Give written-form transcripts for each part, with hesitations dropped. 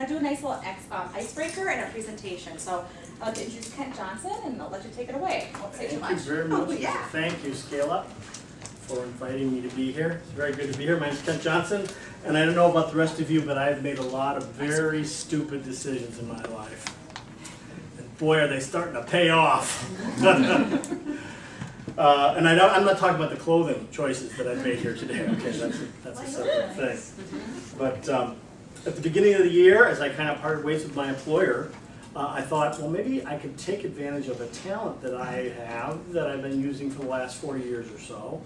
I'll do a nice little icebreaker and a presentation. So I'll introduce Kent Johnson and I'll let you take it away. I won't say too much. Thank you very much. Oh, yeah. Thank you, ScaleUp, for inviting me to be here. It's very good to be here. My name is Kent Johnson, and I don't know about the rest of you, but I've made a lot of very stupid decisions in my life. And boy, are they starting to pay off. And I'm not talking about the clothing choices that I've made here today. Okay, that's a separate thing. But at the beginning of the year, as I kind of parted ways with my employer, I thought, well, maybe I could take advantage of a talent that I have that I've been using for the last 4 years or so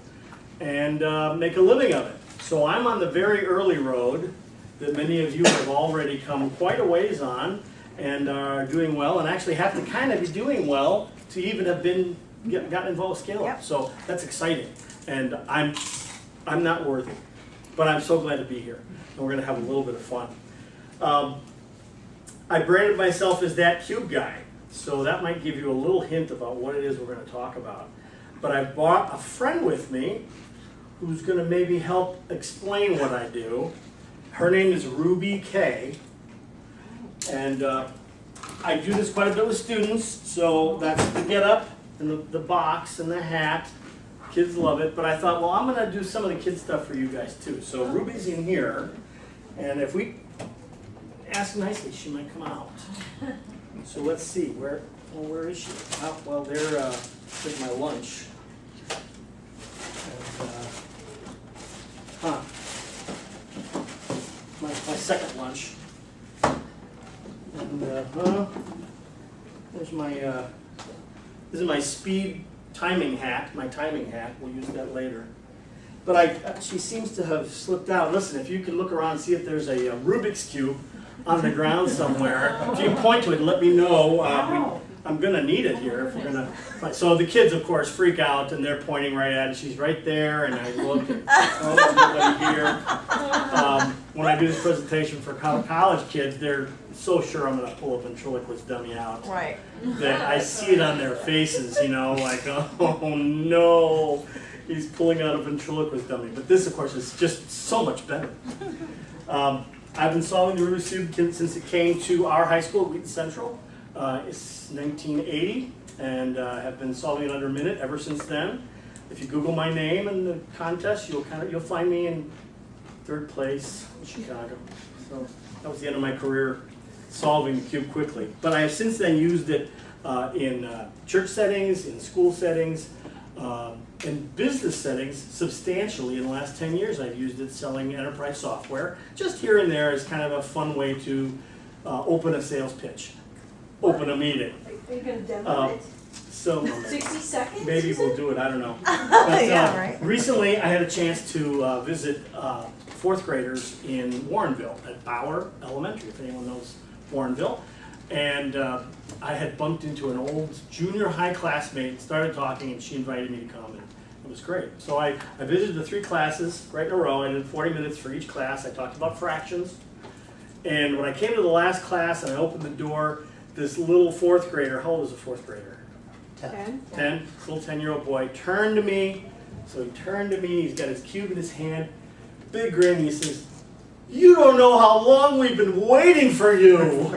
and make a living of it. So I'm on the very early road that many of you have already come quite a ways on and are doing well, and actually have to kind of be doing well to even have gotten involved with ScaleUp. Yep. So that's exciting, and I'm not worthy, but I'm so glad to be here, and we're going to have a little bit of fun. I branded myself as that cube guy, so that might give you a little hint about what it is we're going to talk about. But I brought a friend with me who's going to maybe help explain what I do. Her name is Ruby K, and I do this quite a bit with students, so that's the get-up and the box and the hat. Kids love it, but I thought, well, I'm going to do some of the kid stuff for you guys too. So Ruby's in here, and if we ask nicely, she might come out. So let's see, where is she? Oh, well, there's my lunch. And, my second lunch. And there's my this is my speed timing hat, my timing hat. We'll use that later. But she seems to have slipped out. Listen, if you can look around and see if there's a Rubik's Cube on the ground somewhere, if you can point to it and let me know, I'm going to need it here. If we're gonna. So the kids, of course, freak out and they're pointing right at it. She's right there, and I look and oh, there's nobody here. When I do this presentation for college kids, they're so sure I'm going to pull a ventriloquist dummy out. Right. That I see it on their faces, you know, like, oh no, he's pulling out a ventriloquist dummy. But this, of course, is just so much better. I've been solving the Rubik's Cube since it came to our high school, Wheaton Central. It's 1980, and have been solving it under a minute ever since then. If you Google my name in the contest, you'll find me in 3rd place in Chicago. So that was the end of my career solving the cube quickly. But I have since then used it in church settings, in school settings, in business settings substantially in the last 10 years. I've used it selling enterprise software. Just here and there is kind of a fun way to open a sales pitch, open a meeting. Are you going to demo it? So 60 seconds? maybe we'll do it, I don't know. But, Yeah, right. recently I had a chance to visit 4th graders in Warrenville at Bauer Elementary, if anyone knows Warrenville. And I had bumped into an old junior high classmate, started talking, and she invited me to come, and it was great. So I visited the 3 classes right in a row. I did 40 minutes for each class. I talked about fractions. And when I came to the last class and I opened the door, this little 4th grader, how old is a 4th grader? 10. 10, this little 10-year-old boy turned to me. So he turned to me, he's got his cube in his hand, big grin, and he says, "You don't know how long we've been waiting for you."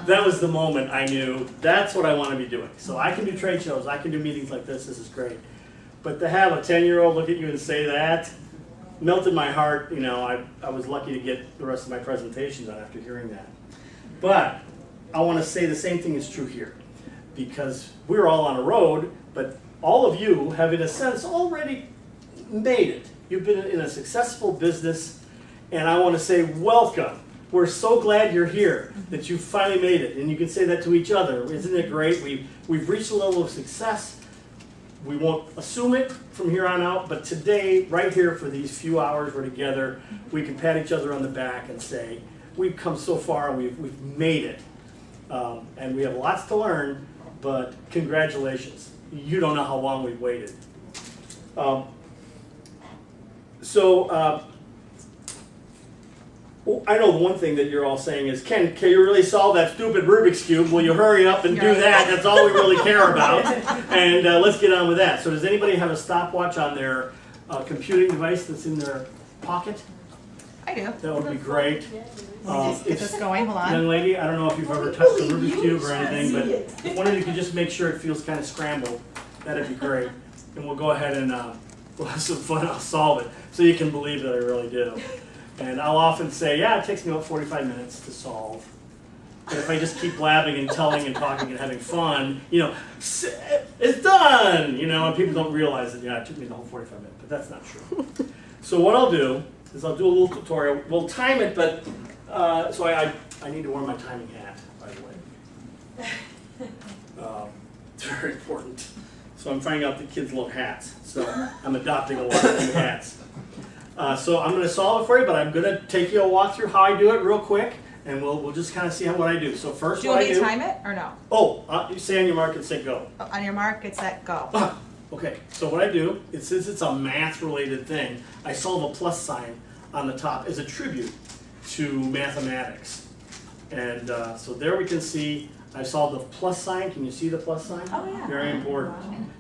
That was the moment I knew that's what I want to be doing. So I can do trade shows, I can do meetings like this is great. But to have a 10-year-old look at you and say that melted my heart. You know, I was lucky to get the rest of my presentation done after hearing that. But I want to say the same thing is true here, because we're all on a road, but all of you have in a sense already made it. You've been in a successful business, and I want to say welcome. We're so glad you're here, that you finally made it, and you can say that to each other. Isn't it great? We've reached a level of success. We won't assume it from here on out, but today, right here for these few hours we're together, we can pat each other on the back and say, we've come so far, and we've made it. And we have lots to but congratulations. You don't know how long we've waited. I know one thing that you're all saying is, Ken, can you really solve that stupid Rubik's Cube? Will you hurry up and do that? That's all we really care about. And let's get on with that. So does anybody have a stopwatch on their computing device that's in their pocket? I do. that would be great. Get this going, hold Young on. lady, I don't know if you've ever touched a Rubik's Cube or anything, but if one of you could just make sure it feels kind of scrambled, that'd be great. And we'll go ahead and we'll have some fun, I'll solve it, so you can believe that I really do. And I'll often say, yeah, it takes me about 45 minutes to solve. But if I just keep blabbing and telling and talking and having fun, you know, it's done, you know, and people don't realize that, yeah, it took me the whole 45 minutes, but that's not true. So what I'll do is I'll do a little tutorial. We'll time it, but, so I need to wear my timing hat, by the way. It's very important. So I'm finding out that kids love hats, so I'm adopting a lot of new hats. So I'm going to solve it for you, but I'm going to take you a walk through how I do it real quick, and we'll just kind of see what I do. So first, Do you what want I me to do. time it or no? Oh, you say on your mark and say go. Oh, on your mark, get set, go. Okay, so what I do is, since it's a math-related thing, I solve a plus sign on the top as a tribute to mathematics. And so there we can see I solved the plus sign. Can you see the plus sign? Oh, yeah. Very important.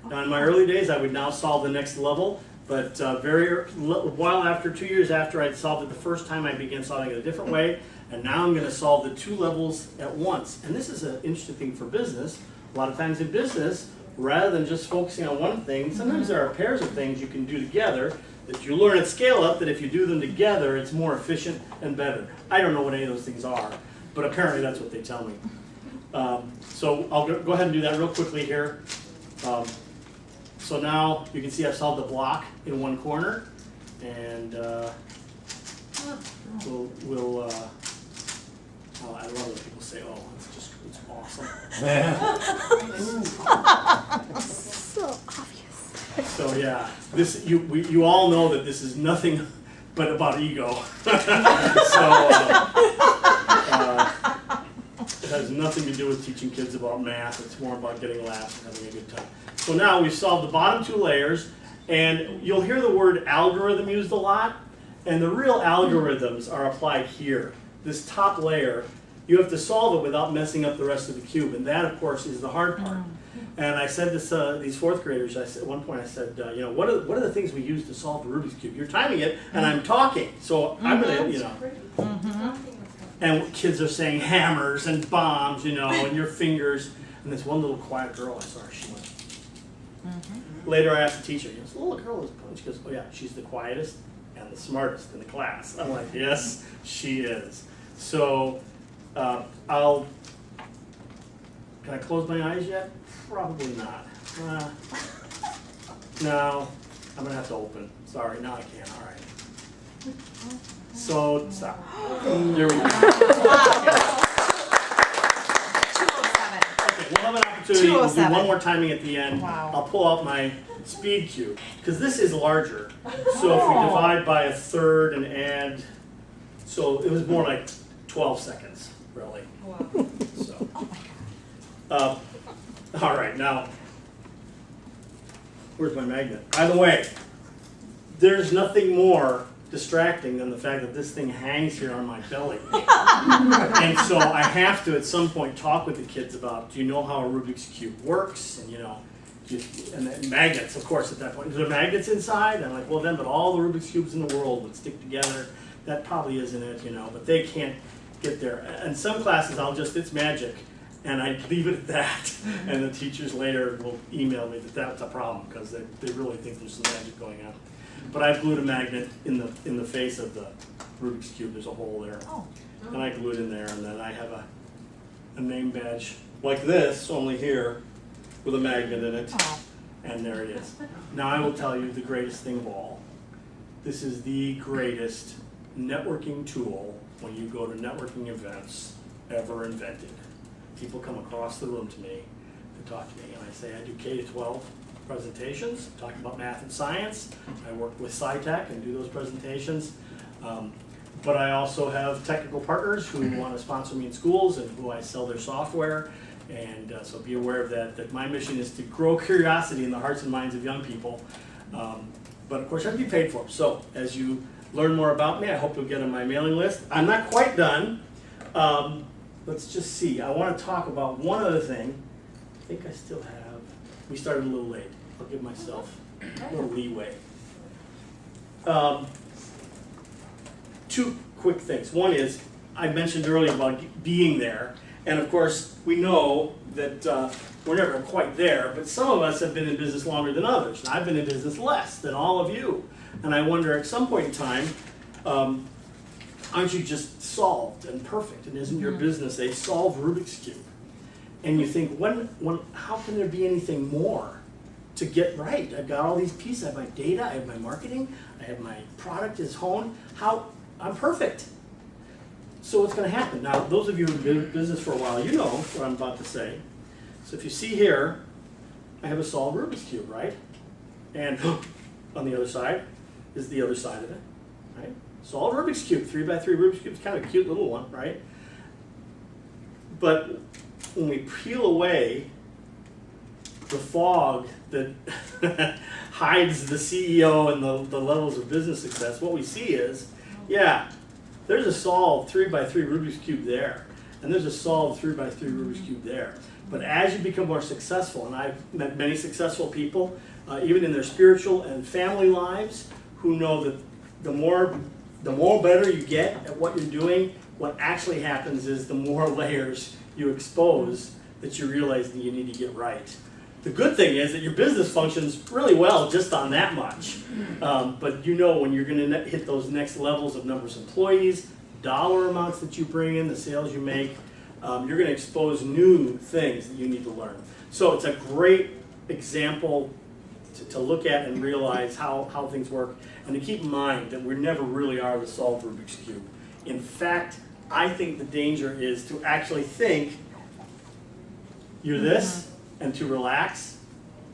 Now in my early days, I would now solve the next level, but while after 2 years after I'd solved it the first time, I began solving it a different way, and now I'm going to solve the 2 levels at once. And this is an interesting thing for business. A lot of times in business, rather than just focusing on one thing, sometimes there are pairs of things you can do together that you learn at ScaleUp that if you do them together, it's more efficient and better. I don't know what any of those things are, but apparently that's what they tell me. So I'll go ahead and do that real quickly here. So now you can see I've solved the block in one corner, and we'll oh, I love when people say, oh, it's awesome. So obvious. So yeah, this you all know that this is nothing but about ego. So it has nothing to do with teaching kids about math. It's more about getting laughs and having a good time. So now we've solved the bottom 2 layers, and you'll hear the word algorithm used a lot, and the real algorithms are applied here. This top layer, you have to solve it without messing up the rest of the cube, and that, of course, is the hard part. And I said this, these 4th graders, at one point I said, you know, what are the things we use to solve the Rubik's Cube? You're timing it, and I'm talking, so I'm going to, you know. And kids are saying hammers and bombs, you know, and your fingers. And this one little quiet girl, I saw her, she went. Later I asked the teacher, this little girl is, she goes, oh yeah, she's the quietest and the smartest in the class. I'm like, yes, she is. So can I close my eyes yet? Probably not. No, I'm gonna have to open. Sorry, now I can't, all right. So, stop. There we go. 207. Okay, we'll have an opportunity, we'll do 207. one more timing at the end. Wow. I'll pull out my speed cube, because this is larger. So if we divide by 1/3 and add, so it was more like 12 seconds, really. Wow. So. All right, now, where's my magnet? By the way, there's nothing more distracting than the fact that this thing hangs here on my belly. And so I have to, at some point, talk with the kids about, do you know how a Rubik's Cube works? And, you know, and then magnets, of course, at that point. Is there magnets inside? And I'm like, well, then, but all the Rubik's Cubes in the world would stick together. That probably isn't it, you know, but they can't get there. And some classes, it's magic. And I leave it at that, and the teachers later will email me that that's a problem because they really think there's some magic going on. But I've glued a magnet in the face of the Rubik's Cube. There's a hole there, and I glue it in there, and then I have a name badge like this, only here, with a magnet in it, and there it is. Now I will tell you the greatest thing of all. This is the greatest networking tool when you go to networking events ever invented. People come across the room to me to talk to me, and I say I do K-12 presentations, talking about math and science. I work with SciTech and do those presentations. But I also have technical partners who want to sponsor me in schools and who I sell their software. And so be aware of that my mission is to grow curiosity in the hearts and minds of young people. But of course, I have to be paid for it. So as you learn more about me, I hope you'll get on my mailing list. I'm not quite done. Let's just see. I want to talk about one other thing. I think I still have. We started a little late. I'll give myself a little leeway. two quick things. One is, I mentioned earlier about being there, and of course, we know that we're never quite there, but some of us have been in business longer than others, and I've been in business less than all of you. And I wonder, at some point in time, aren't you just solved and perfect? And isn't your business a solved Rubik's Cube? And you think, how can there be anything more to get right? I've got all these pieces. I have my data, I have my marketing, I have my product is honed. I'm perfect. So what's going to happen? Now, those of you who've been in business for a while, you know what I'm about to say. So if you see here, I have a solved Rubik's Cube, right? And on the other side is the other side of it, right? Solved Rubik's Cube, 3x3 Rubik's Cube. It's kind of a cute little one, right? But when we peel away the fog that hides the CEO and the levels of business success, what we see is, yeah, there's a solved 3x3 Rubik's Cube there, and there's a solved 3x3 Rubik's Cube there. But as you become more successful, and I've met many successful people, even in their spiritual and family lives, who know that the more better you get at what you're doing, what actually happens is the more layers you expose that you realize that you need to get right. The good thing is that your business functions really well just on that much. But you know when you're going to hit those next levels of numbers of employees, dollar amounts that you bring in, the sales you make, you're going to expose new things that you need to learn. So it's a great example to look at and realize how things work, and to keep in mind that we never really are the solved Rubik's Cube. In fact, I think the danger is to actually think you're this, and to relax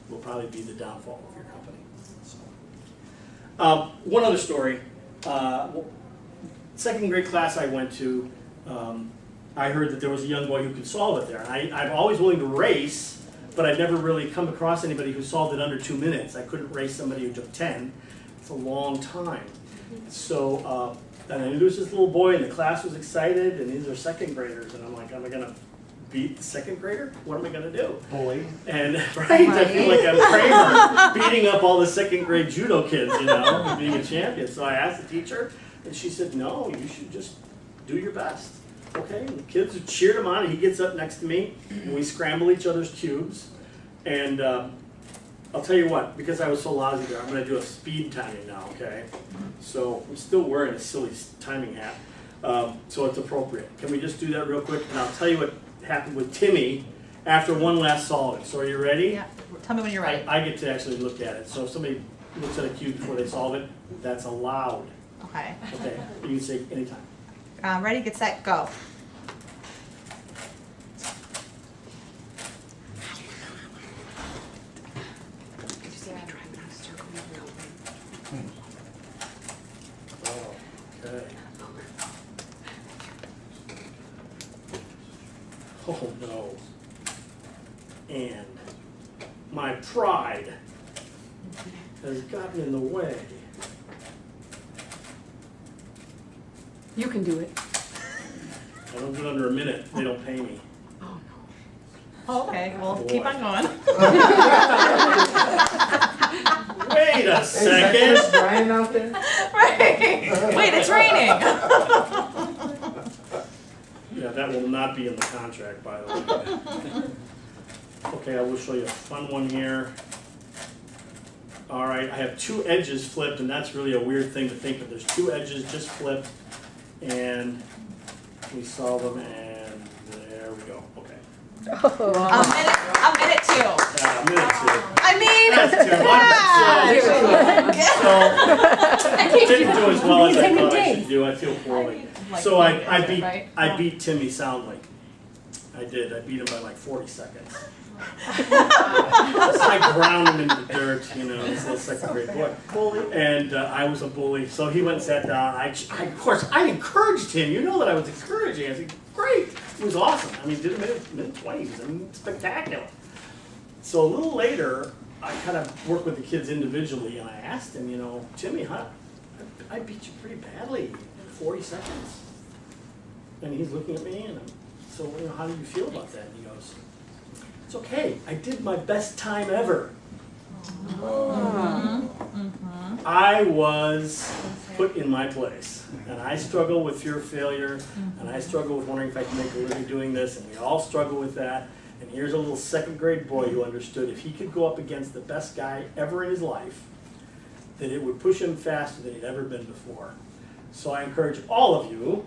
will probably be the downfall of your company. So, one other story. Second grade class I went to, I heard that there was a young boy who could solve it there. And I'm always willing to race, but I've never really come across anybody who solved it under 2 minutes. I couldn't race somebody who took 10. It's a long time. So and I knew there was this little boy, and the class was excited, and these are second graders, and I'm like, am I going to beat the second grader? What am I going to do? Boy. And I feel like I'm Kramer beating up all the second grade judo kids, you know, and being a champion. So I asked the teacher, and she said, no, you should just do your best. Okay, and the kids cheered him on, and he gets up next to me, and we scramble each other's cubes. And I'll tell you what, because I was so lousy there, I'm going to do a speed timing now, okay? So I'm still wearing a silly timing hat, so it's appropriate. Can we just do that real quick? And I'll tell you what happened with Timmy after one last solving. So are you ready? Yeah. Tell me when you're ready. I get to actually look at it. So if somebody looks at a cube before they solve it, that's allowed. Okay. Okay, you can say anytime. Ready, get set, go. Okay. Oh no. And my pride has gotten in the way. You can do it. I don't do it under a minute. They don't pay me. Oh, okay, well, keep on going. Wait a second. Is Brian out there? Right. Wait, it's raining. Yeah, that will not be in the contract, by the way. Okay, I will show you a fun one here. All right, I have two edges flipped, and that's really a weird thing to think of. There's two edges just flipped, and we solve them, and there we go. Okay. A minute two. A minute two. I mean, that's too much. So, didn't do as well as I thought I should do. I feel poorly. Like So I right? beat Timmy soundly. I did. I beat him by like 40 seconds. I ground him into the dirt, you know, this little second grade boy. Bully. And I was a bully. So he went and sat down. Of course, I encouraged him. You know that I was encouraging. I said, great. It was awesome. I mean, did a minute 20s. I mean, spectacular. So a little later, I kind of worked with the kids individually, and I asked him, you know, Timmy, I beat you pretty badly in 40 seconds. And he's looking at me, and so, you know, how do you feel about that? And he goes, it's okay. I did my best time ever. I was put in my place. And I struggle with fear of failure, and I struggle with wondering if I can make a living doing this, and we all struggle with that. And here's a little second grade boy who understood if he could go up against the best guy ever in his life, that it would push him faster than he'd ever been before. So I encourage all of you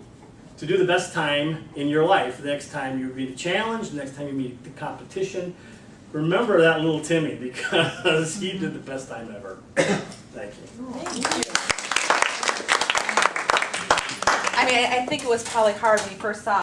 to do the best time in your life. The next time you meet a challenge, the next time you meet the competition, remember that little Timmy, because he did the best time ever. Thank you. I mean, I think it was probably hard when you first saw